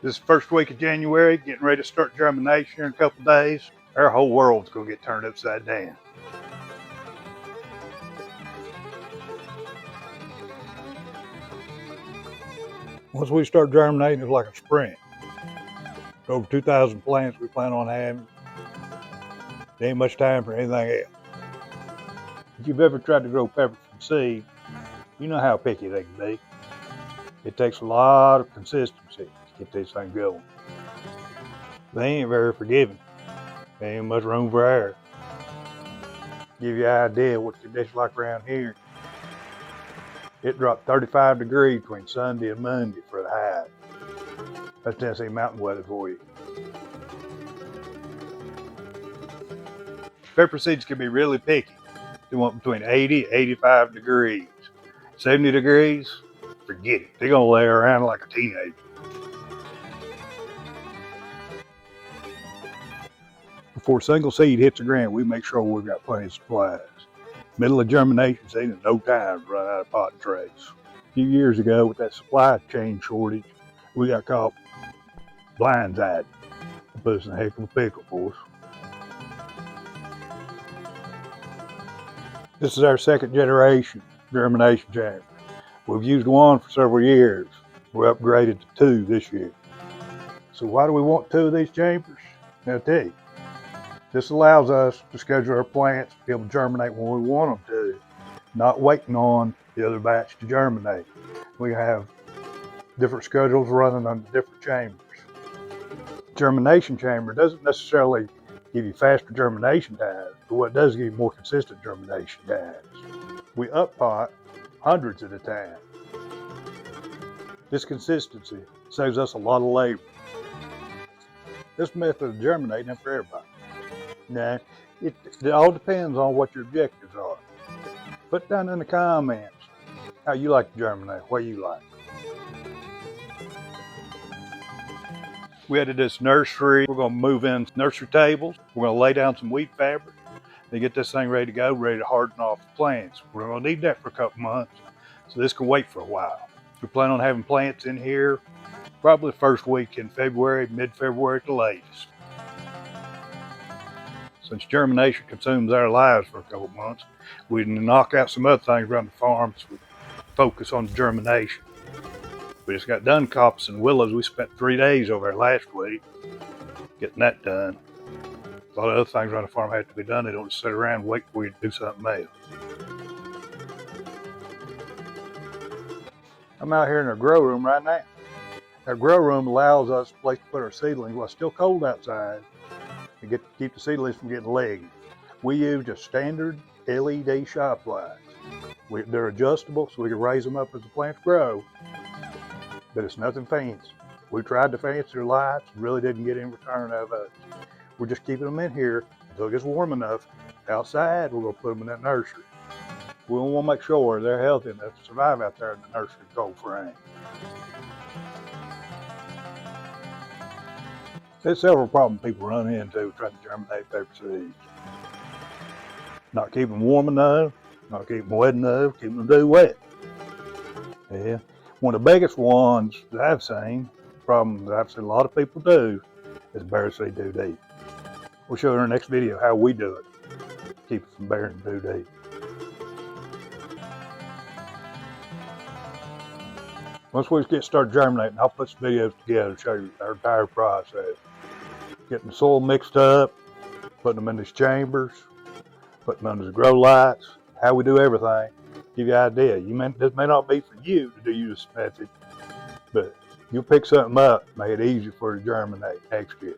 This first week of January, getting ready to start germination in a couple days. Our whole world's gonna get turned upside down. Once we start germinating, it's like a sprint. Over 2,000 plants we plan on having. There ain't much time for anything else. If you've ever tried to grow peppers from seed, you know how picky they can be. It takes a lot of consistency to get these things going. They ain't very forgiving. There ain't much room for error. Give you an idea what the conditions like around here. It dropped 35 degrees between Sunday and Monday for the high. That's Tennessee mountain weather for you. Pepper seeds can be really picky. They want between 80 and 85 degrees. 70 degrees, forget it. They're gonna lay around like a teenager. Before single seed hits the ground, we make sure we've got plenty of supplies. Middle of germination season, no time to run out of pot and trays. A few years ago, with that supply chain shortage, we got caught blindsided. It put us in a heck of a pickle for us. This is our second generation germination chamber. We've used one for several years. We're upgraded to two this year. So why do we want two of these chambers? I'll tell you. This allows us to schedule our plants to be able to germinate when we want them to, not waiting on the other batch to germinate. We have different schedules running on different chambers. Germination chamber doesn't necessarily give you faster germination times, but what it does give you more consistent germination times. We uppot hundreds at a time. This consistency saves us a lot of labor. This method of germinating isn't for everybody. Now, it all depends on what your objectives are. Put down in the comments how you like to germinate, what you like. We added this nursery. We're going to move in nursery tables. We're going to lay down some wheat fabric. They get this thing ready to go, ready to harden off the plants. We're going to need that for a couple months, so this can wait for a while. We plan on having plants in here probably the first week in February, mid-February at the latest. Since germination consumes our lives for a couple months, we knock out some other things around the farm so we focus on germination. We just got done coppicing willows. We spent 3 days over there last week getting that done. A lot of other things around the farm have to be done. They don't just sit around and wait for you to do something else. I'm out here in our grow room right now. Our grow room allows us a place to put our seedlings while it's still cold outside to keep the seedlings from getting leggy. We use just standard LED shop lights. They're adjustable so we can raise them up as the plants grow, but it's nothing fancy. We tried the fancier lights and really didn't get any return out of those. We're just keeping them in here until it gets warm enough. Outside, we're going to put them in that nursery. We want to make sure they're healthy enough to survive out there in the nursery cold frame. There's several problems people run into trying to germinate pepper seeds. Not keeping them warm enough, not keeping them wet enough, keeping them too wet. Yeah. One of the biggest ones that I've seen, problem that I've seen a lot of people do, is bury seed too deep. We'll show you in our next video how we do it. Keep it from burying too deep. Once we get started germinating, I'll put some videos together to show you our entire process. Getting the soil mixed up, putting them in these chambers, putting them under the grow lights, how we do everything. Give you an idea. This may not be for you to do this method, but you'll pick something up, make it easier for it to germinate next year.